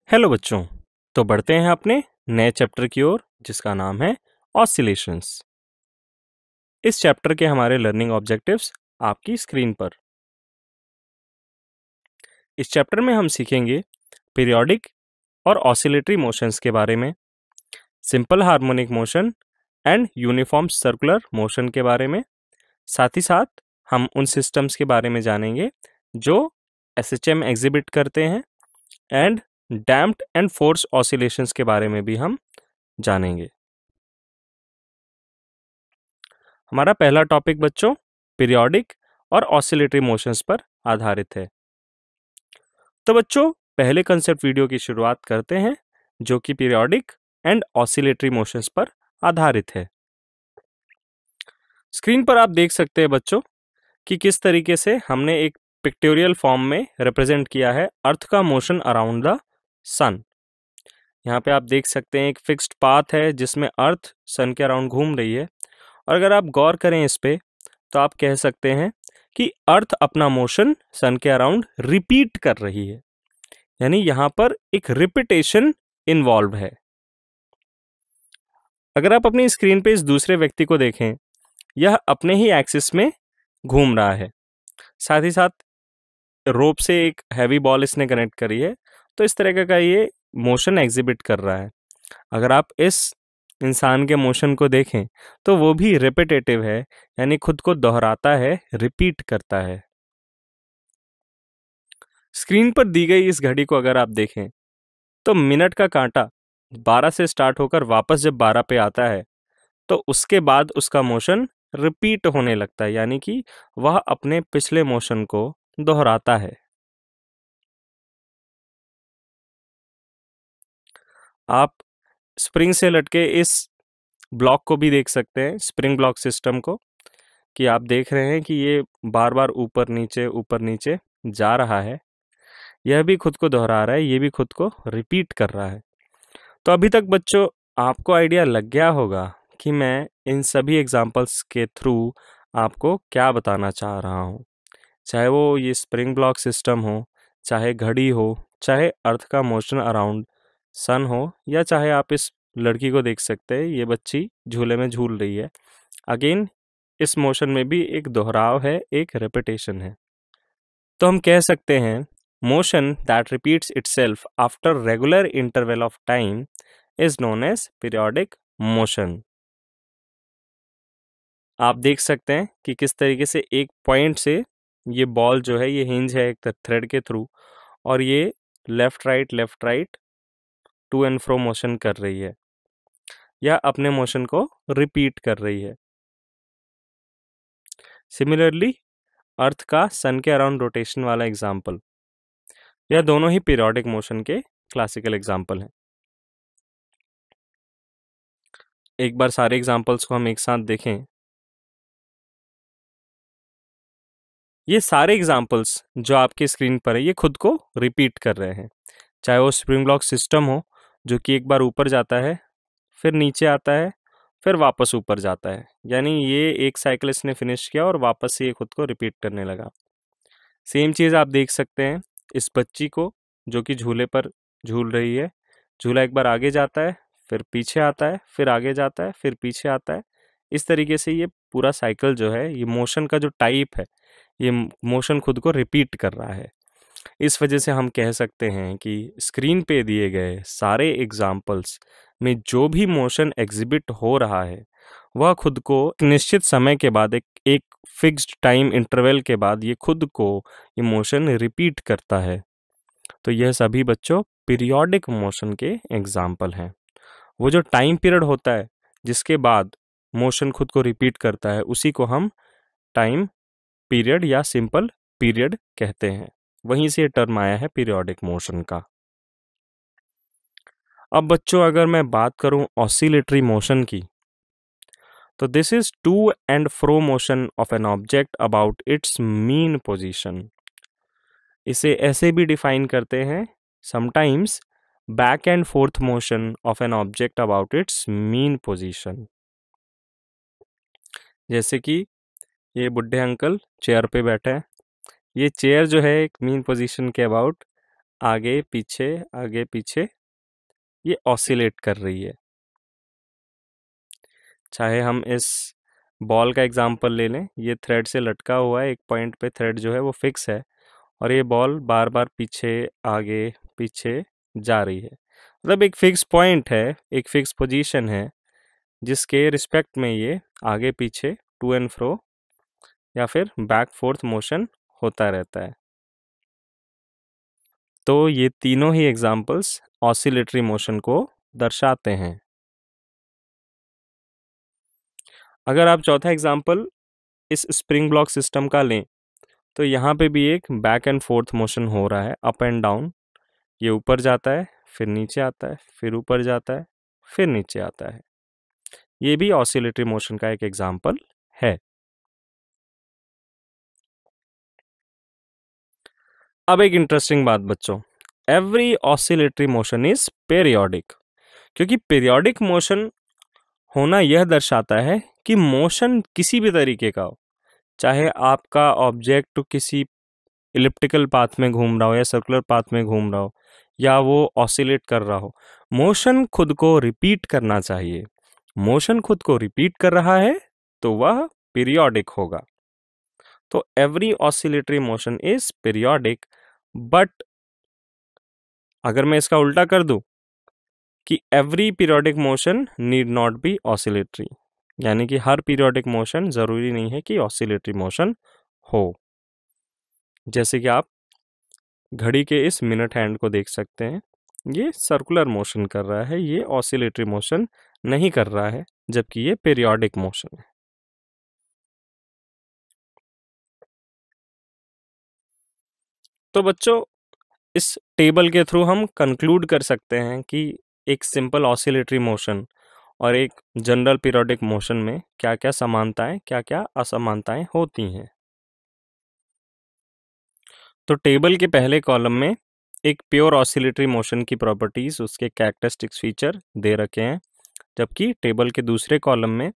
Hello बच्चों। तो बढ़ते हैं अपने नए चैप्टर की ओर जिसका नाम है ऑसिलेशंस। इस चैप्टर के हमारे लर्निंग ऑब्जेक्टिव्स आपकी स्क्रीन पर। इस चैप्टर में हम सीखेंगे पीरियोडिक और ऑसिलेटरी मोशंस के बारे में, simple harmonic motion and uniform circular motion के बारे में। साथ ही साथ हम उन सिस्टम्स के बारे में जानेंगे जो एसएचएम एग्जिबिट करते हैं and damped and force oscillations के बारे में भी हम जानेंगे। हमारा पहला टॉपिक बच्चों पीरियोडिक और ऑसिलेटरी मोशंस पर आधारित है। तो बच्चों पहले कंसेप्ट वीडियो की शुरुआत करते हैं जो कि पीरियोडिक एंड ऑसिलेटरी मोशंस पर आधारित है। स्क्रीन पर आप देख सकते हैं बच्चों कि किस तरीके से हमने एक पिक्टोरियल फॉर्म में रिप्रेजेंट किया है अर्थ का मोशन अराउंड द सन। यहाँ पे आप देख सकते हैं एक फिक्स्ड पाथ है जिसमें अर्थ सन के अराउंड घूम रही है, और अगर आप गौर करें इस पे तो आप कह सकते हैं कि अर्थ अपना मोशन सन के अराउंड रिपीट कर रही है, यानी यहाँ पर एक रिपीटेशन इन्वॉल्व है। अगर आप अपनी स्क्रीन पे इस दूसरे व्यक्ति को देखें, यह अपने ही एक्सिस में घूम रहा है, साथ ही साथ रोप से एक हैवी बॉल इसने कनेक्ट करी है, तो इस तरह का ये मोशन एग्जिबिट कर रहा है। अगर आप इस इंसान के मोशन को देखें तो वो भी रिपीटेटिव है, यानी खुद को दोहराता है, रिपीट करता है। स्क्रीन पर दी गई इस घड़ी को अगर आप देखें तो मिनट का कांटा 12 से स्टार्ट होकर वापस जब 12 पे आता है तो उसके बाद उसका मोशन रिपीट होने लगता है, यानी कि वह अपने पिछले मोशन को दोहराता है। आप स्प्रिंग से लटके इस ब्लॉक को भी देख सकते हैं, स्प्रिंग ब्लॉक सिस्टम को, कि आप देख रहे हैं कि ये बार बार ऊपर नीचे जा रहा है। यह भी खुद को दोहरा रहा है, ये भी खुद को रिपीट कर रहा है। तो अभी तक बच्चों आपको आइडिया लग गया होगा कि मैं इन सभी एग्जाम्पल्स के थ्रू आपको क्या बताना चाह रहा हूँ। चाहे वो ये स्प्रिंग ब्लॉक सिस्टम हो, चाहे घड़ी हो, चाहे अर्थ का मोशन अराउंड सन हो, या चाहे आप इस लड़की को देख सकते हैं, ये बच्ची झूले में झूल रही है। अगेन इस मोशन में भी एक दोहराव है, एक रेपिटेशन है। तो हम कह सकते हैं motion that repeats itself after regular interval of time is known as periodic motion. आप देख सकते हैं कि किस तरीके से एक पॉइंट से ये बॉल जो है, ये हिंज है एक थ्रेड के थ्रू, और ये left right to and fro motion कर रही है, या अपने मोशन को रिपीट कर रही है। सिमिलरली अर्थ का सन के अराउंड रोटेशन वाला एग्जाम्पल, यह दोनों ही पीरियोडिक मोशन के क्लासिकल एग्जाम्पल हैं। एक बार सारे एग्जाम्पल्स को हम एक साथ देखें। ये सारे एग्जाम्पल्स जो आपके स्क्रीन पर है, ये खुद को रिपीट कर रहे हैं। चाहे वो स्प्रिंग ब्लॉक सिस्टम हो जो कि एक बार ऊपर जाता है, फिर नीचे आता है, फिर वापस ऊपर जाता है, यानी ये एक साइकिल इसने फिनिश किया और वापस से ये खुद को रिपीट करने लगा। सेम चीज़ आप देख सकते हैं इस बच्ची को जो कि झूले पर झूल रही है। झूला एक बार आगे जाता है, फिर पीछे आता है, फिर आगे जाता है, फिर पीछे आता है। इस तरीके से ये पूरा साइकिल जो है, ये मोशन का जो टाइप है, ये मोशन खुद को रिपीट कर रहा है। इस वजह से हम कह सकते हैं कि स्क्रीन पे दिए गए सारे एग्जाम्पल्स में जो भी मोशन एग्जिबिट हो रहा है, वह खुद को एक निश्चित समय के बाद, एक फिक्स्ड टाइम इंटरवल के बाद ये खुद को ये मोशन रिपीट करता है। तो यह सभी बच्चों पीरियोडिक मोशन के एग्जाम्पल हैं। वो जो टाइम पीरियड होता है जिसके बाद मोशन खुद को रिपीट करता है, उसी को हम टाइम पीरियड या सिंपल पीरियड कहते हैं। वहीं से टर्म आया है पीरियोडिक मोशन का। अब बच्चों अगर मैं बात करूं ऑसिलेटरी मोशन की, तो this is to and fro motion of an object about its mean position. इसे ऐसे भी डिफाइन करते हैं sometimes back and forth motion of an object about its mean position. जैसे कि ये बुढ़े अंकल चेयर पे बैठे हैं, ये चेयर जो है एक मीन पोजीशन के अबाउट आगे पीछे ये ऑसिलेट कर रही है। चाहे हम इस बॉल का एग्जांपल ले लें, ये थ्रेड से लटका हुआ है, एक पॉइंट पे थ्रेड जो है वो फिक्स है और ये बॉल बार बार पीछे आगे पीछे जा रही है। मतलब एक फिक्स पॉइंट है, एक फिक्स पोजीशन है जिसके रिस्पेक्ट में ये आगे पीछे टू एंड फ्रो या फिर बैक फोर्थ मोशन होता रहता है। तो ये तीनों ही एग्जाम्पल्स ऑसिलेटरी मोशन को दर्शाते हैं। अगर आप चौथा एग्जाम्पल इस स्प्रिंग ब्लॉक सिस्टम का लें तो यहाँ पे भी एक बैक एंड फोर्थ मोशन हो रहा है, अप एंड डाउन। ये ऊपर जाता है, फिर नीचे आता है, फिर ऊपर जाता है, फिर नीचे आता है। ये भी ऑसिलेटरी मोशन का एक एग्जाम्पल है। अब एक इंटरेस्टिंग बात बच्चों, every oscillatory motion is periodic. क्योंकि पेरियोडिक मोशन होना यह दर्शाता है कि मोशन किसी भी तरीके का हो, चाहे आपका ऑब्जेक्ट किसी इलिप्टिकल पाथ में घूम रहा हो या सर्कुलर पाथ में घूम रहा हो या वो ऑसिलेट कर रहा हो, मोशन खुद को रिपीट करना चाहिए। मोशन खुद को रिपीट कर रहा है तो वह पीरियोडिक होगा। तो every oscillatory motion is periodic, but अगर मैं इसका उल्टा कर दूं कि every periodic motion need not be oscillatory, यानी कि हर पीरियोडिक मोशन जरूरी नहीं है कि ऑसिलेटरी मोशन हो। जैसे कि आप घड़ी के इस मिनट हैंड को देख सकते हैं, ये सर्कुलर मोशन कर रहा है, ये ऑसिलेटरी मोशन नहीं कर रहा है, जबकि ये पीरियोडिक मोशन है। तो बच्चों, इस टेबल के थ्रू हम कंक्लूड कर सकते हैं कि एक सिंपल ऑसिलेटरी मोशन और एक जनरल पीरियोडिक मोशन में क्या क्या समानताएं, क्या क्या असमानताएं होती हैं। तो टेबल के पहले कॉलम में एक प्योर ऑसिलेटरी मोशन की प्रॉपर्टीज, उसके कैरेक्टरिस्टिक्स फीचर दे रखे हैं, जबकि टेबल के दूसरे कॉलम में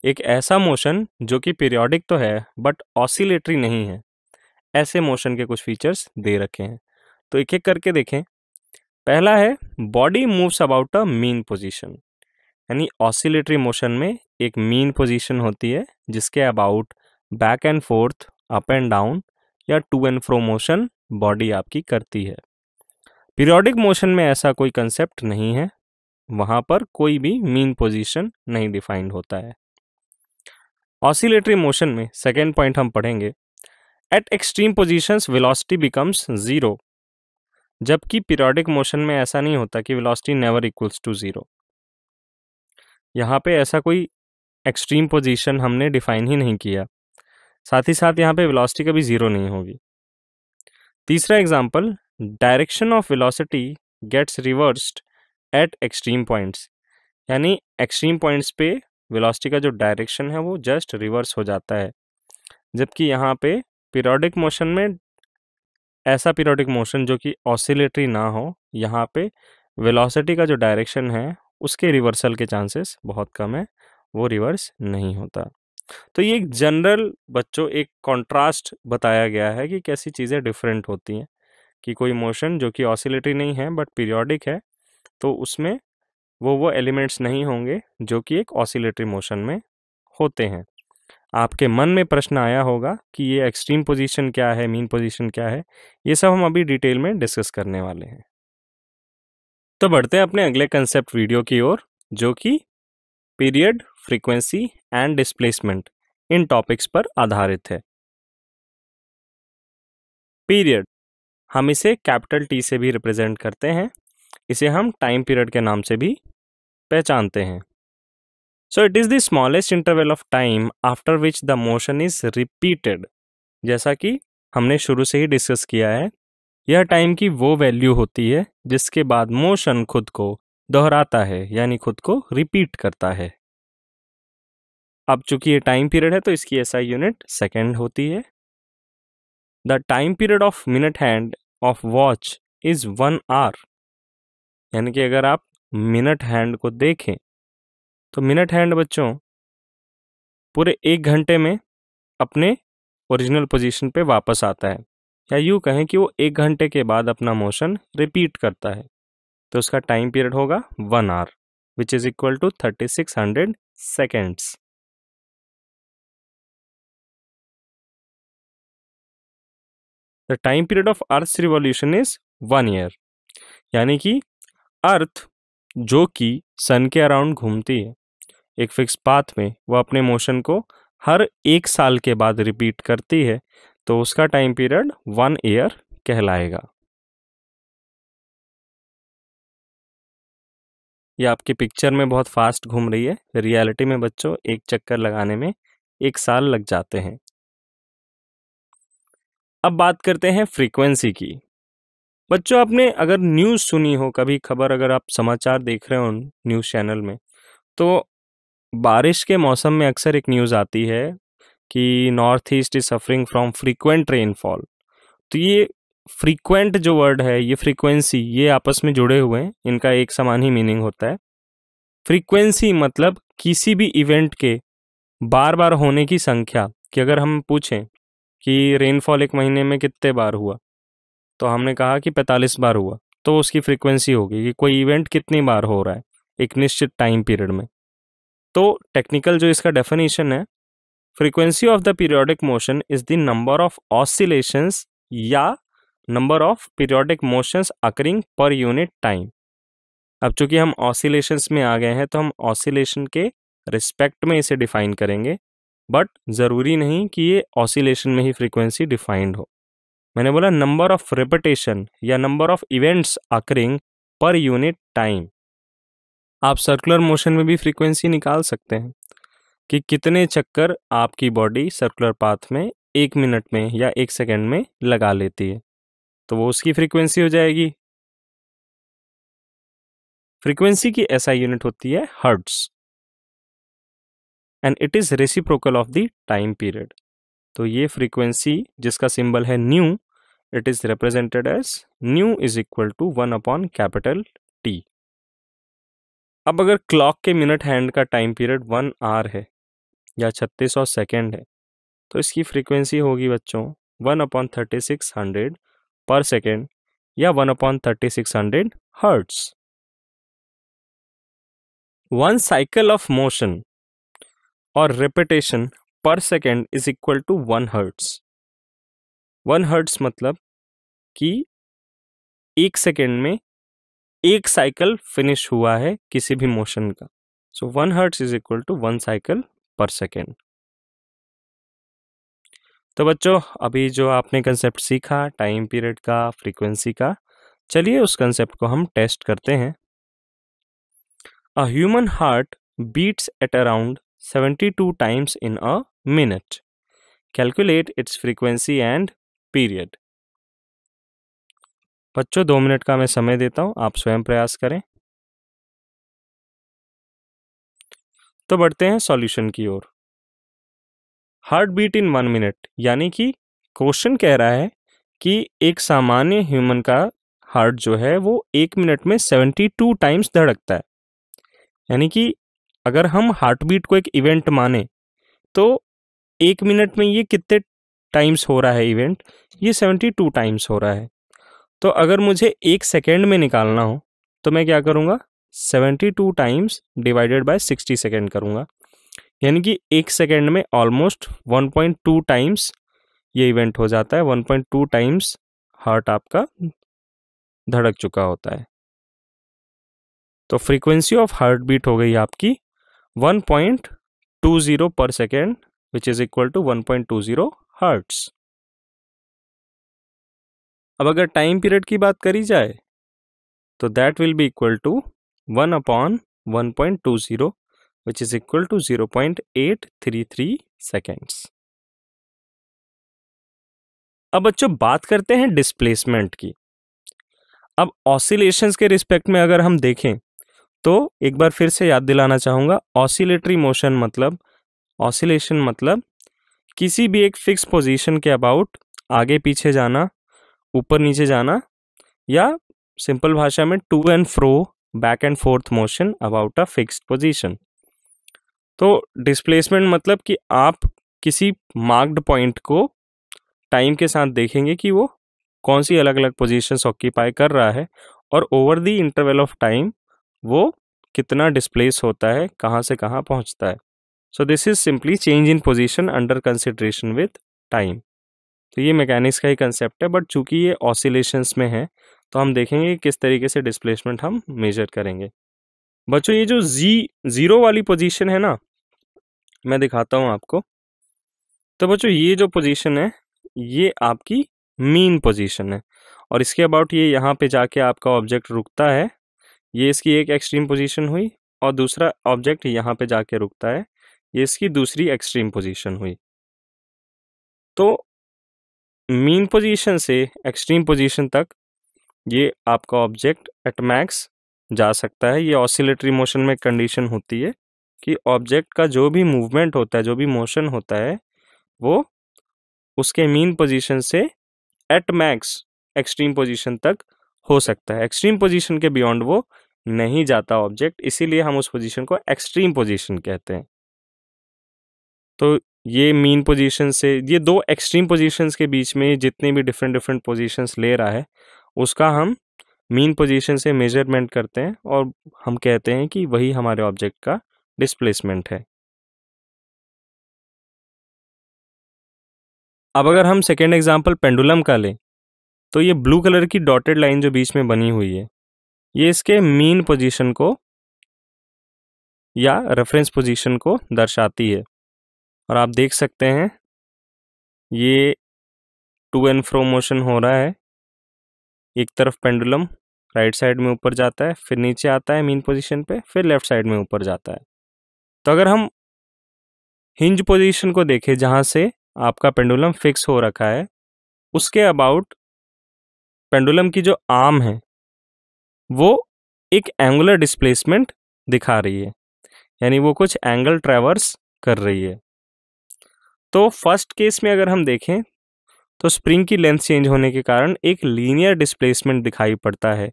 एक ऐसा मोशन जो कि पीरियोडिक तो है बट ऑसिलेटरी नहीं है, ऐसे मोशन के कुछ फीचर्स दे रखे हैं। तो एक एक करके देखें। पहला है body moves about a mean position, यानी ऑसिलेटरी मोशन में एक मीन पोजीशन होती है जिसके about back and forth, up and down या to and fro motion body आपकी करती है। पीरियोडिक मोशन में ऐसा कोई कंसेप्ट नहीं है, वहां पर कोई भी मीन पोजीशन नहीं डिफाइंड होता है। ऑसिलेटरी मोशन में सेकेंड पॉइंट हम पढ़ेंगे, at extreme positions velocity becomes zero, जबकि पीरियोडिक मोशन में ऐसा नहीं होता कि velocity never equals to zero. यहाँ पे ऐसा कोई एक्सट्रीम पोजीशन हमने डिफाइन ही नहीं किया, साथ ही साथ यहाँ पे वेलोसिटी कभी जीरो नहीं होगी। तीसरा example, direction of velocity gets reversed at extreme points, यानी एक्सट्रीम पॉइंट्स पे वेलोसिटी का जो डायरेक्शन है वो जस्ट रिवर्स हो जाता है, जबकि यहाँ पे पीरियोडिक मोशन में ऐसा पीरियोडिक मोशन जो कि ऑसिलेटरी ना हो, यहाँ पे वेलोसिटी का जो डायरेक्शन है उसके रिवर्सल के चांसेस बहुत कम है, वो रिवर्स नहीं होता। तो ये एक जनरल बच्चों एक कॉन्ट्रास्ट बताया गया है कि कैसी चीज़ें डिफरेंट होती हैं, कि कोई मोशन जो कि ऑसिलेटरी नहीं है बट पीरियोडिक है तो उसमें वो एलिमेंट्स नहीं होंगे जो कि एक ऑसिलेटरी मोशन में होते हैं। आपके मन में प्रश्न आया होगा कि ये एक्सट्रीम पोजीशन क्या है, मीन पोजीशन क्या है, ये सब हम अभी डिटेल में डिस्कस करने वाले हैं। तो बढ़ते हैं अपने अगले कंसेप्ट वीडियो की ओर, जो कि period, frequency and displacement in topics पर आधारित है। पीरियड, हम इसे कैपिटल टी से भी रिप्रेजेंट करते हैं, इसे हम टाइम पीरियड के नाम से भी पहचानते हैं। सो it is the smallest interval of time after which the motion is repeated. जैसा कि हमने शुरू से ही डिस्कस किया है, यह टाइम की वो वैल्यू होती है जिसके बाद मोशन खुद को दोहराता है, यानी खुद को रिपीट करता है। अब चूंकि ये टाइम पीरियड है तो इसकी एसआई यूनिट सेकेंड होती है। The time period of minute hand of watch is 1 hour, यानी कि अगर आप मिनट हैंड को देखें तो मिनट हैंड बच्चों पूरे 1 घंटे में अपने ओरिजिनल पोजीशन पे वापस आता है, या यूँ कहें कि वो 1 घंटे के बाद अपना मोशन रिपीट करता है, तो उसका टाइम पीरियड होगा 1 hour, which is equal to 3600 seconds. The time period of earth revolution is 1 year, यानी कि अर्थ जो कि सन के अराउंड घूमती है एक फिक्स पाथ में, वो अपने मोशन को हर 1 साल के बाद रिपीट करती है, तो उसका टाइम पीरियड 1 ईयर कहलाएगा। ये आपकी पिक्चर में बहुत फास्ट घूम रही है, रियलिटी में बच्चों एक चक्कर लगाने में 1 साल लग जाते हैं। अब बात करते हैं फ्रीक्वेंसी की। बच्चों आपने अगर न्यूज़ सुनी हो कभी, खबर अगर आप समाचार देख रहे हो न्यूज़ चैनल में, तो बारिश के मौसम में अक्सर एक न्यूज़ आती है कि north east is suffering from frequent rainfall. तो ये फ्रीक्वेंट जो वर्ड है, ये फ्रीक्वेंसी, ये आपस में जुड़े हुए हैं, इनका एक समान ही मीनिंग होता है। फ्रीक्वेंसी मतलब किसी भी इवेंट के बार बार होने की संख्या, कि अगर हम पूछें कि रेनफॉल एक महीने में कितने बार हुआ, तो हमने कहा कि 45 बार हुआ, तो उसकी फ्रीक्वेंसी होगी कि कोई इवेंट कितनी बार हो रहा है एक निश्चित टाइम पीरियड में। तो टेक्निकल जो इसका डेफिनेशन है, frequency of the periodic motion is the number of oscillations या number of periodic motions occurring per unit time. अब चूंकि हम ऑसिलेशंस में आ गए हैं, तो हम ऑसिलेशन के रिस्पेक्ट में इसे डिफाइन करेंगे, बट ज़रूरी नहीं कि ये ऑसिलेशन में ही फ्रीक्वेंसी डिफाइंड हो। मैंने बोला नंबर ऑफ रिपीटेशन या number of events occurring per unit time. आप सर्कुलर मोशन में भी फ्रीक्वेंसी निकाल सकते हैं कि कितने चक्कर आपकी बॉडी सर्कुलर पाथ में 1 मिनट में या 1 सेकेंड में लगा लेती है, तो वो उसकी फ्रीक्वेंसी हो जाएगी। फ्रीक्वेंसी की SI यूनिट होती है hertz, and it is reciprocal of the time period. तो ये फ्रीक्वेंसी जिसका सिंबल है nu, it is represented as nu is equal to 1 upon capital T। अब अगर क्लॉक के मिनट हैंड का टाइम पीरियड 1 आवर है या 3600 सेकेंड है, तो इसकी फ्रीक्वेंसी होगी बच्चों 1 अपॉन 3600 पर सेकेंड या 1 upon 3600 hertz. One cycle of motion और repetition per second is equal to 1 hertz. 1 hertz मतलब कि 1 सेकेंड में 1 साइकिल फिनिश हुआ है किसी भी मोशन का। So 1 hertz is equal to 1 cycle per second. तो बच्चों अभी जो आपने कंसेप्ट सीखा टाइम पीरियड का, फ्रीक्वेंसी का, चलिए उस कंसेप्ट को हम टेस्ट करते हैं। A human heart beats at around 72 times in a minute. Calculate its frequency and period. बच्चों 2 मिनट का मैं समय देता हूं, आप स्वयं प्रयास करें। तो बढ़ते हैं सॉल्यूशन की ओर। हार्ट बीट इन 1 मिनट, यानी कि क्वेश्चन कह रहा है कि एक सामान्य ह्यूमन का हार्ट जो है वो 1 मिनट में 72 टाइम्स धड़कता है। यानी कि अगर हम हार्ट बीट को एक इवेंट माने, तो 1 मिनट में ये कितने टाइम्स हो रहा है इवेंट, ये 72 टाइम्स हो रहा है। तो अगर मुझे 1 सेकेंड में निकालना हो, तो मैं क्या करूँगा, 72 टाइम्स डिवाइडेड बाय 60 सेकेंड करूँगा, यानी कि 1 सेकेंड में ऑलमोस्ट 1.2 टाइम्स ये इवेंट हो जाता है। 1.2 टाइम्स हार्ट आपका धड़क चुका होता है। तो फ्रीक्वेंसी ऑफ हार्ट बीट हो गई आपकी 1.20 per second, which is equal to 1.20 hertz. अब अगर टाइम पीरियड की बात करी जाए, तो that will be equal to 1 upon 1.20, which is equal to 0.833 seconds. अब बच्चों बात करते हैं डिस्प्लेसमेंट की। अब ऑसिलेशंस के रिस्पेक्ट में अगर हम देखें, तो एक बार फिर से याद दिलाना चाहूँगा, ऑसिलेटरी मोशन मतलब, ऑसिलेशन मतलब किसी भी एक फिक्स पोजीशन के अबाउट आगे पीछे जाना, ऊपर नीचे जाना, या सिंपल भाषा में to and fro, back and forth motion about a fixed position. तो डिस्प्लेसमेंट मतलब कि आप किसी मार्क्ड पॉइंट को टाइम के साथ देखेंगे कि वो कौन सी अलग अलग पोजीशंस ऑक्यूपाई कर रहा है और over the interval of time वो कितना डिस्प्लेस होता है, कहाँ से कहाँ पहुँचता है। So this is simply change in position under consideration with time. तो ये मैकेनिक्स का ही कंसेप्ट है, बट चूंकि ये ऑसिलेशंस में है तो हम देखेंगे किस तरीके से डिस्प्लेसमेंट हम मेजर करेंगे। बच्चों ये जो जीरो वाली पोजीशन है ना, मैं दिखाता हूँ आपको। तो बच्चों ये जो पोजीशन है ये आपकी मीन पोजीशन है, और इसके अबाउट ये यहाँ पे जाके आपका ऑब्जेक्ट रुकता है। ये इसकी एक एक्सट्रीम पोजीशन हुई, और दूसरा ऑब्जेक्ट यहाँ पे जाके रुकता है, ये इसकी दूसरी एक्सट्रीम पोजीशन हुई। तो मीन पोजीशन से एक्सट्रीम पोजीशन तक ये आपका ऑब्जेक्ट एट मैक्स जा सकता है। ये ऑसिलेटरी मोशन में कंडीशन होती है कि ऑब्जेक्ट का जो भी मूवमेंट होता है, जो भी मोशन होता है, वो उसके मीन पोजीशन से एट मैक्स एक्सट्रीम पोजीशन तक हो सकता है। एक्सट्रीम पोजीशन के बियॉन्ड वो नहीं जाता ऑब्जेक्ट, इसीलिए हम उस पोजीशन को एक्सट्रीम पोजीशन कहते हैं। तो ये मीन पोजीशन से, ये दो एक्सट्रीम पोजीशंस के बीच में जितने भी डिफरेंट डिफरेंट पोजीशंस ले रहा है उसका हम मीन पोजीशन से मेजरमेंट करते हैं, और हम कहते हैं कि वही हमारे ऑब्जेक्ट का डिस्प्लेसमेंट है। अब अगर हम सेकेंड एग्जांपल पेंडुलम का लें, तो ये ब्लू कलर की डॉटेड लाइन जो बीच में बनी हुई है, ये इसके मीन पोजीशन को या रेफरेंस पोजीशन को दर्शाती है। और आप देख सकते हैं ये टू एंड फ्रो मोशन हो रहा है। एक तरफ पेंडुलम राइट साइड में ऊपर जाता है, फिर नीचे आता है मीन पोजीशन पे, फिर लेफ्ट साइड में ऊपर जाता है। तो अगर हम हिंज पोजीशन को देखें जहां से आपका पेंडुलम फिक्स हो रखा है, उसके अबाउट पेंडुलम की जो आर्म है वो एक एंगुलर डिस्प्लेसमेंट दिखा रही है, यानी वो कुछ एंगल ट्रैवर्स कर रही है। तो फर्स्ट केस में अगर हम देखें तो स्प्रिंग की लेंथ चेंज होने के कारण एक लीनियर डिस्प्लेसमेंट दिखाई पड़ता है,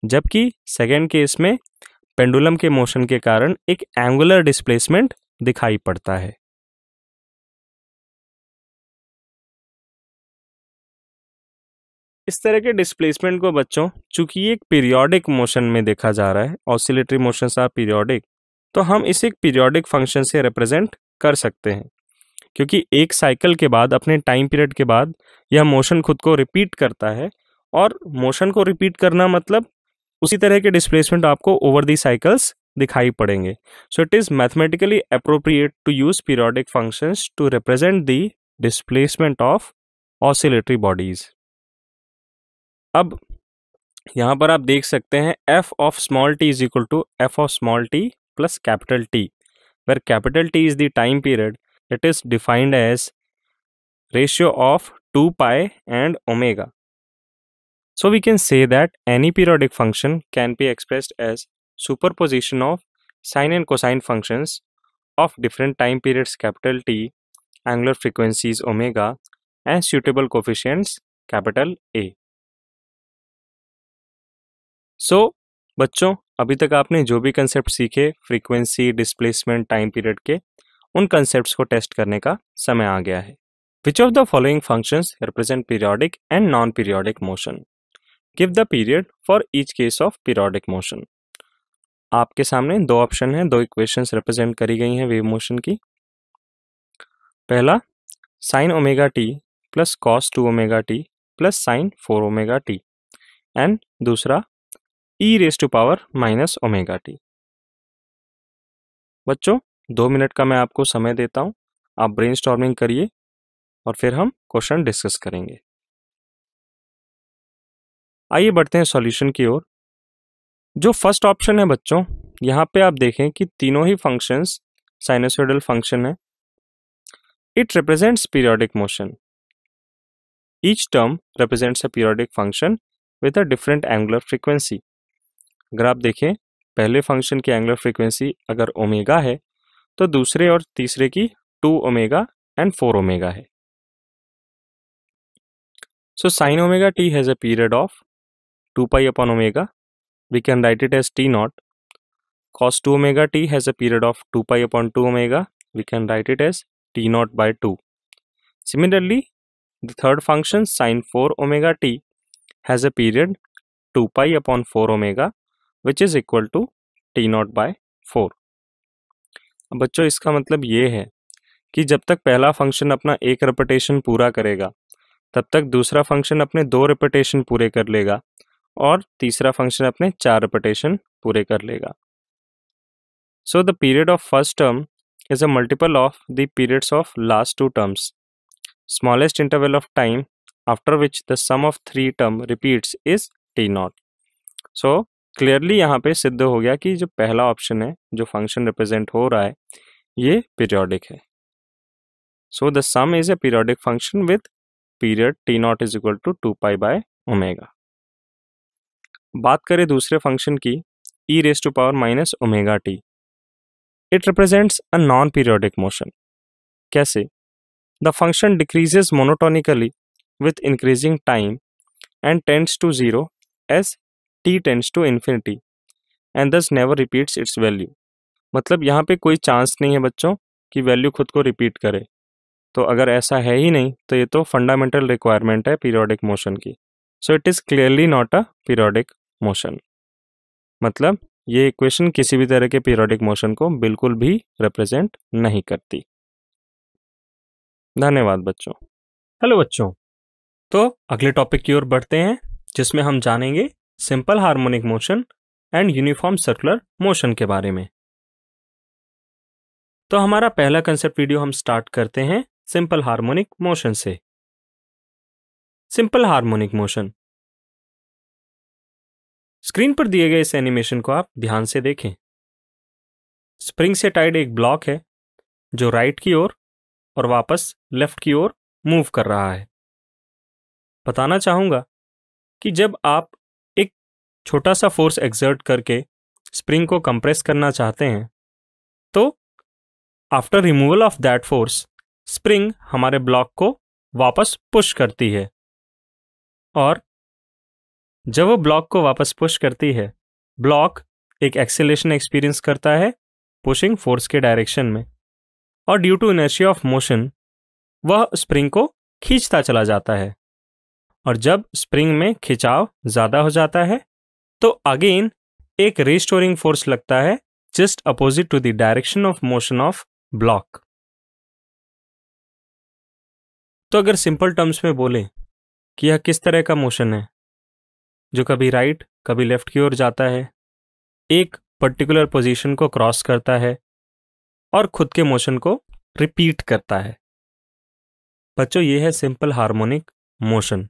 जबकि सेकेंड केस में पेंडुलम के मोशन के कारण एक एंगुलर डिस्प्लेसमेंट दिखाई पड़ता है। इस तरह के डिस्प्लेसमेंट को बच्चों, चूंकि ये एक पीरियोडिक मोशन में देखा जा रहा है, ऑसिलेटरी मोशंस आर पीरियोडिक, तो हम इसे एक पीरियोडिक फंक्शन से रिप्रेजेंट कर सकते हैं, क्योंकि एक साइकिल के बाद, अपने टाइम पीरियड के बाद, यह मोशन खुद को रिपीट करता है। और मोशन को रिपीट करना मतलब उसी तरह के डिस्प्लेसमेंट आपको ओवर दी साइकिल्स दिखाई पड़ेंगे। So it is mathematically appropriate to use periodic functions to represent the displacement of oscillatory bodies. अब यहाँ पर आप देख सकते हैं F of small T is equal to F of small T plus capital T, where capital T is the time period, it is defined as ratio of 2 pi and omega. So we can say that any periodic function can be expressed as superposition of sine and cosine functions of different time periods capital T, angular frequencies omega, and suitable coefficients capital A. So बच्चों, अभी तक आपने जो भी concept सीखे frequency, displacement, time period के, उन concepts को टेस्ट करने का समय आ गया है। Which of the following functions represent periodic and non-periodic motion? Give the period for each case of periodic motion. आपके सामने दो ऑप्शन हैं, दो इक्वेशंस रिप्रेजेंट करी गई हैं वेव मोशन की। पहला sine omega T plus cos 2 omega T plus sine 4 omega T, and दूसरा e raise to power minus omega T. बच्चों 2 मिनट का मैं आपको समय देता हूं, आप ब्रेनस्टॉर्मिंग करिए और फिर हम क्वेश्चन डिस्कस करेंगे। आइए बढ़ते हैं सॉल्यूशन की ओर। जो फर्स्ट ऑप्शन है बच्चों, यहाँ पे आप देखें कि तीनों ही फंक्शंस साइनसोइडल फंक्शन है। It represents periodic motion. Each term represents a periodic function with a different angular frequency. अगर आप देखें पहले फंक्शन की एंगुलर फ्रीक्वेंसी अगर ओमेगा है, तो दूसरे और तीसरे की 2 ओमेगा एंड 4 ओमेगा है। So sin omega t has a period of 2 pi upon omega. We can write it as t naught. Cos 2 omega t has a period of 2 pi upon 2 omega. We can write it as t naught by 2. Similarly, the third function sin 4 omega t has a period 2 pi upon 4 omega which is equal to t naught by 4। अब बच्चों इसका मतलब ये है कि जब तक पहला फंक्शन अपना एक रेपिटेशन पूरा करेगा तब तक दूसरा फंक्शन अपने 2 रेपिटेशन पूरे कर लेगा और तीसरा फंक्शन अपने 4 रेपिटेशन पूरे कर लेगा। So the period of first term is a multiple of the periods of last two terms. Smallest interval of time after which the sum of 3 term repeats is t naught. So clearly यहाँ पे सिद्ध हो गया कि जो पहला option है जो फंक्शन रिप्रेजेंट हो रहा है ये पीरियोडिक है। So the sum is a periodic function with period t naught is equal to 2 pi by omega. बात करें दूसरे फंक्शन की e raised to power minus omega t. It represents a non-periodic motion. कैसे? The function decreases monotonically with increasing time and tends to 0 as t tends to infinity and thus never repeats its value. मतलब यहाँ पे कोई chance नहीं है बच्चों कि value खुद को रिपीट करे। तो अगर ऐसा है ही नहीं तो ये तो फंडामेंटल रिक्वायरमेंट है पीरियोडिक मोशन की। So it is clearly not a periodic motion. मतलब ये इक्वेशन किसी भी तरह के पीरियोडिक मोशन को बिल्कुल भी रिप्रेजेंट नहीं करती। धन्यवाद बच्चों। हेलो बच्चों, तो अगले टॉपिक की ओर बढ़ते हैं जिसमें हम जानेंगे simple harmonic motion and uniform circular motion के बारे में। तो हमारा पहला कंसेप्ट वीडियो हम स्टार्ट करते हैं सिंपल हार्मोनिक मोशन से। सिंपल हार्मोनिक मोशन, स्क्रीन पर दिए गए इस एनिमेशन को आप ध्यान से देखें। स्प्रिंग से टाइड एक ब्लॉक है जो राइट की ओर और वापस लेफ्ट की ओर मूव कर रहा है। बताना चाहूंगा कि जब आप एक छोटा सा फोर्स एक्सर्ट करके स्प्रिंग को कंप्रेस करना चाहते हैं तो after removal of that force spring हमारे ब्लॉक को वापस पुश करती है और जब वो ब्लॉक को वापस पुश करती है ब्लॉक एक एक्सेलेरेशन एक्सपीरियंस करता है पुशिंग फोर्स के डायरेक्शन में और due to inertia of motion वह स्प्रिंग को खींचता चला जाता है और जब स्प्रिंग में खिंचाव ज़्यादा हो जाता है तो अगेन एक रिस्टोरिंग फोर्स लगता है just opposite to the direction of motion of block. तो अगर सिंपल टर्म्स में बोले कि यह किस तरह का मोशन है जो कभी राइट कभी लेफ्ट की ओर जाता है, एक पर्टिकुलर पोजीशन को क्रॉस करता है और खुद के मोशन को रिपीट करता है। बच्चों ये है सिंपल हार्मोनिक मोशन।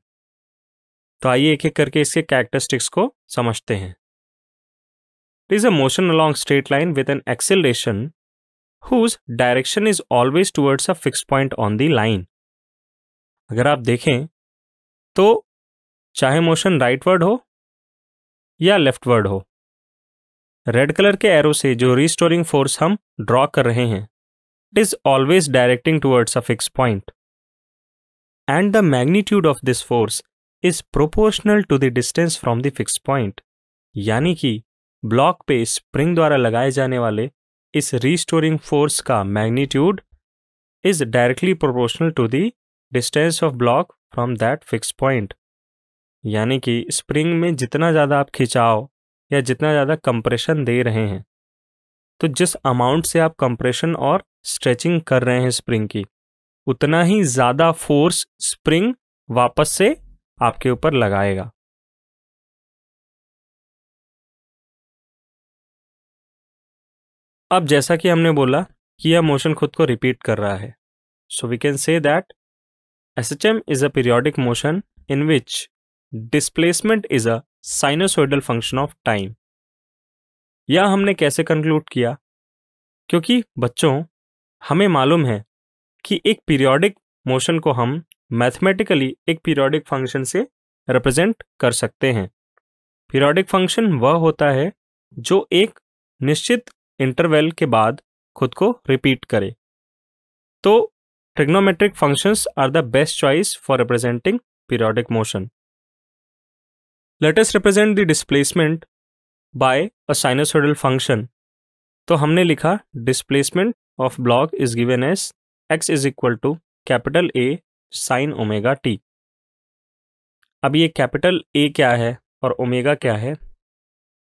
तो आइए एक एक करके इसके कैरेक्टरिस्टिक्स को समझते हैं। It is a motion along straight line with an acceleration whose direction is always towards a fixed point on the line. अगर आप देखें तो चाहे मोशन राइटवर्ड हो या लेफ्टवर्ड हो, रेड कलर के एरो से जो रिस्टोरिंग फोर्स हम ड्रॉ कर रहे हैं it is always directing towards a fix point and the magnitude of this force is proportional to the distance from the fix point. यानी कि ब्लॉक पे स्प्रिंग द्वारा लगाए जाने वाले इस रिस्टोरिंग फोर्स का magnitude is directly proportional to the distance of block from that fix point. यानी कि स्प्रिंग में जितना ज़्यादा आप खिंचाव या जितना ज़्यादा कंप्रेशन दे रहे हैं तो जिस अमाउंट से आप कंप्रेशन और स्ट्रेचिंग कर रहे हैं स्प्रिंग की उतना ही ज़्यादा फोर्स स्प्रिंग वापस से आपके ऊपर लगाएगा। अब जैसा कि हमने बोला कि यह मोशन खुद को रिपीट कर रहा है, so we can say that SHM is a periodic motion in which displacement is a sinusoidal function of time. यह हमने कैसे कंक्लूड किया? क्योंकि बच्चों हमें मालूम है कि एक पीरियोडिक मोशन को हम मैथमेटिकली एक पीरियोडिक फंक्शन से रिप्रेजेंट कर सकते हैं। पीरियोडिक फंक्शन वह होता है जो एक निश्चित इंटरवल के बाद खुद को रिपीट करे। तो trigonometric functions are the best choice for representing periodic motion. Let us represent the displacement by a sinusoidal function. तो हमने लिखा displacement of block is given as x is equal to capital A sine omega T. अब ये capital A क्या है और omega क्या है,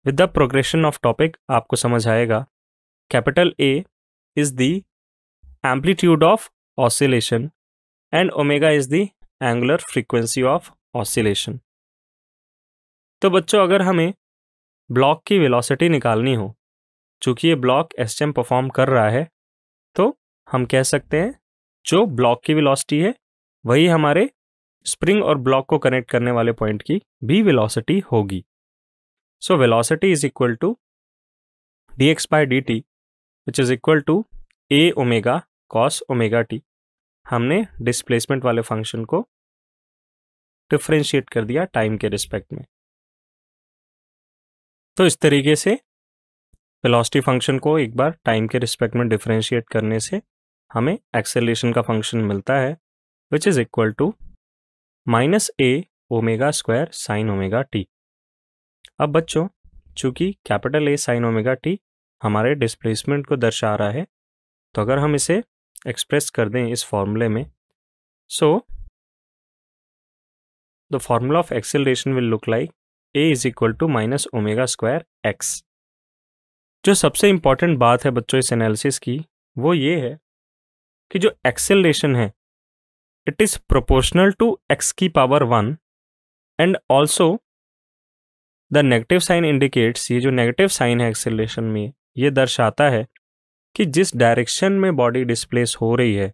with the progression of topic आपको समझ आएगा। Capital A is the amplitude of oscillation and omega is the angular frequency of oscillation. तो बच्चों, अगर हमें ब्लॉक की वेलोसिटी निकालनी हो, चूंकि ये ब्लॉक एसटीएम परफॉर्म कर रहा है, तो हम कह सकते हैं जो ब्लॉक की वेलोसिटी है वही हमारे स्प्रिंग और ब्लॉक को कनेक्ट करने वाले पॉइंट की भी वेलोसिटी होगी। So velocity is equal to dx by dt which is equal to a omega cos omega t। हमने डिस्प्लेसमेंट वाले फंक्शन को डिफरेंशिएट कर दिया टाइम के रिस्पेक्ट में। तो इस तरीके से वेलोसिटी फंक्शन को एक बार टाइम के रिस्पेक्ट में डिफरेंशिएट करने से हमें एक्सेलरेशन का फंक्शन मिलता है which is equal to -a omega square sine omega T. अब बच्चों, चूंकि capital A sine omega T हमारे डिस्प्लेसमेंट को दर्शा रहा है, तो अगर हम इसे एक्सप्रेस कर दें इस फॉर्मूले में, so the formula of acceleration will look like a is equal to minus omega square X. जो सबसे इंपॉर्टेंट बात है बच्चों इस एनालिसिस की, वो ये है कि जो एक्सेलरेशन है it is proportional to x की power 1 and also the negative sign indicates, ये जो नेगेटिव साइन है एक्सेलरेशन में, ये दर्शाता है कि जिस डायरेक्शन में बॉडी डिस्प्लेस हो रही है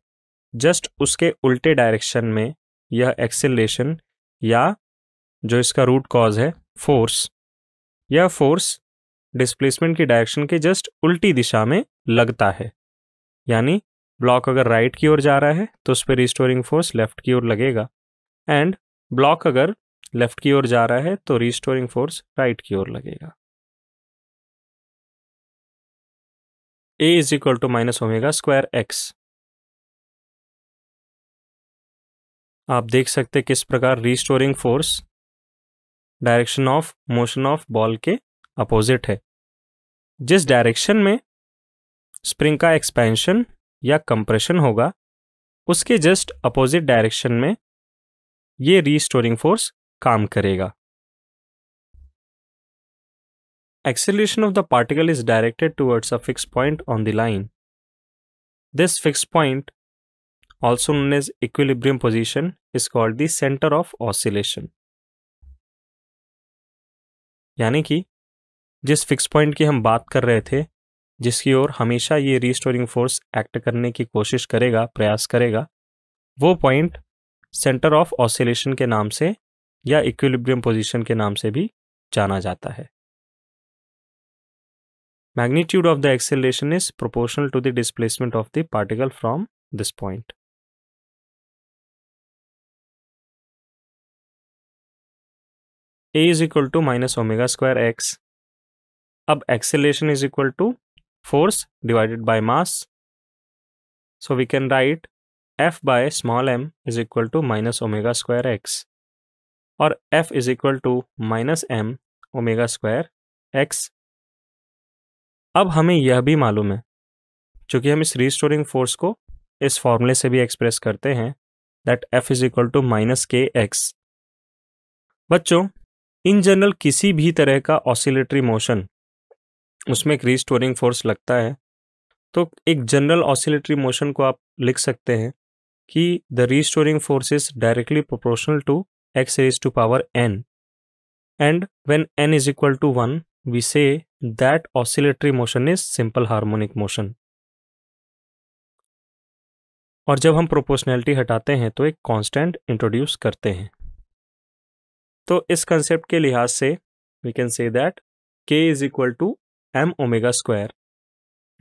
जस्ट उसके उल्टे डायरेक्शन में यह एक्सेलरेशन या जो इसका रूट कॉज है फोर्स, यह फोर्स डिस्प्लेसमेंट की डायरेक्शन के जस्ट उल्टी दिशा में लगता है। यानी ब्लॉक अगर राइट की ओर जा रहा है तो उस पर रिस्टोरिंग फोर्स लेफ्ट की ओर लगेगा, एंड ब्लॉक अगर लेफ्ट की ओर जा रहा है तो रिस्टोरिंग फोर्स राइट की ओर लगेगा। a is equal to minus omega square X. आप देख सकते किस प्रकार restoring force direction of motion of ball के अपोजिट है। जिस डायरेक्शन में स्प्रिंग का एक्सपेंशन या कंप्रेशन होगा उसके जस्ट अपोजिट डायरेक्शन में ये रिस्टोरिंग फोर्स काम करेगा। Acceleration of the particle is directed towards a fixed point on the line. This fixed point, also known as equilibrium position, is called the center of oscillation. यानी कि जिस fix point की हम बात कर रहे थे, जिसकी ओर हमेशा ये रिस्टोरिंग फोर्स एक्ट करने की कोशिश करेगा, प्रयास करेगा, वो पॉइंट सेंटर ऑफ ऑसिलेशन के नाम से या इक्विलिब्रियम पोजीशन के नाम से भी जाना जाता है। Magnitude of the acceleration is proportional to the displacement of the particle from this point. A is equal to minus omega square x. अब acceleration is equal to force divided by mass. So we can write F by small m is equal to minus omega square x, और F is equal to minus m omega square x. अब हमें यह भी मालूम है, चूंकि हम इस रिस्टोरिंग फोर्स को इस फॉर्मूले से भी एक्सप्रेस करते हैं, that F is equal to minus के एक्स। बच्चों, इन जनरल किसी भी तरह का ऑसिलेटरी मोशन उसमें एक रिस्टोरिंग फोर्स लगता है, तो एक जनरल ऑसिलेटरी मोशन को आप लिख सकते हैं कि the restoring force is directly proportional to x raised to power n, and when n is equal to 1 we say that oscillatory motion is simple harmonic motion. और जब हम प्रोपोर्शनैलिटी हटाते हैं तो एक कांस्टेंट इंट्रोड्यूस करते हैं। तो इस कंसेप्ट के लिहाज से we can say that k is equal to m omega square.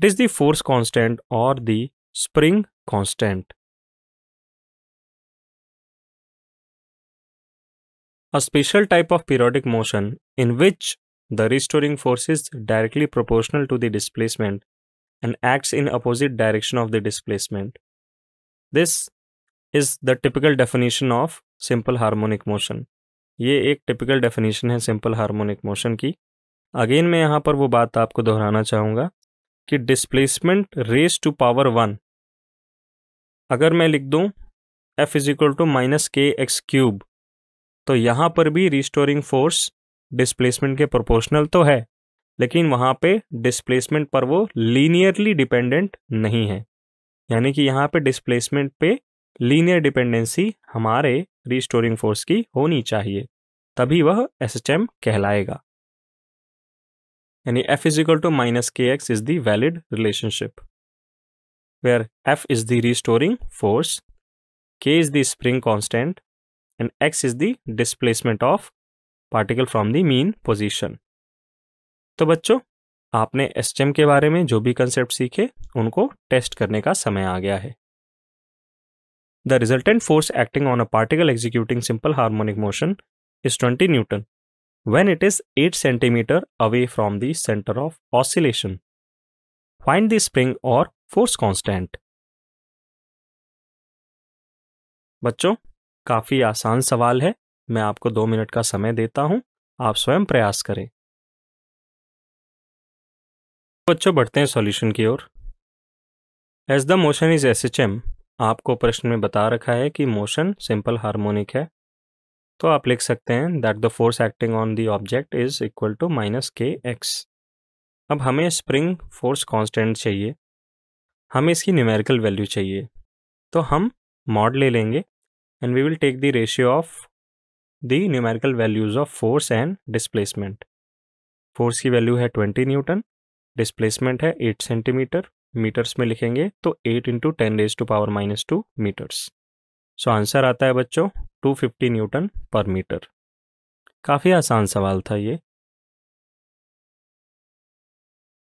It is the force constant or the spring constant. A special type of periodic motion in which the restoring force is directly proportional to the displacement and acts in opposite direction of the displacement. This is the typical definition of simple harmonic motion. ये एक typical definition है simple harmonic motion की। Again मैं यहाँ पर वो बात आपको दोहराना चाहूँगा कि displacement raised to power 1 अगर मैं लिख दूँ F is equal to minus के एक्स क्यूब, तो यहाँ पर भी रिस्टोरिंग फोर्स डिस्प्लेसमेंट के प्रोपोर्शनल तो है, लेकिन वहाँ पे डिस्प्लेसमेंट पर वो लीनियरली डिपेंडेंट नहीं है, यानी कि यहाँ पे डिस्प्लेसमेंट पे लीनियर डिपेंडेंसी हमारे रिस्टोरिंग फोर्स की होनी चाहिए, तभी वह SHM कहलाएगा। यानी F is equal to minus के x is the valid relationship where F is the restoring force, K is the spring constant and X is the displacement of particle from the mean position। तो बच्चों, आपने SHM के बारे में जो भी concept सीखे उनको टेस्ट करने का समय आ गया है। The resultant force acting on a particle executing simple harmonic motion is 20 Newton when it is 8 centimeter away from the center of oscillation. Find the spring or force constant। बच्चों, काफी आसान सवाल है, मैं आपको 2 मिनट का समय देता हूं, आप स्वयं प्रयास करें। बच्चों, बढ़ते हैं सॉल्यूशन की ओर। As the motion is SHM, आपको प्रश्न में बता रखा है कि मोशन सिंपल हार्मोनिक है, तो आप लिख सकते हैं that the force acting on the object is equal to minus के एक्स। अब हमें स्प्रिंग फोर्स कांस्टेंट चाहिए, हमें इसकी न्यूमेरिकल वैल्यू चाहिए, तो हम मॉड ले लेंगे and we will take the ratio of the numerical values of force and displacement. Force की वैल्यू है 20 न्यूटन, डिस्प्लेसमेंट है 8 सेंटीमीटर, मीटर्स में लिखेंगे तो 8 इंटू 10⁻⁻² मीटर्स। सो आंसर आता है बच्चों 250 न्यूटन पर मीटर। काफ़ी आसान सवाल था ये,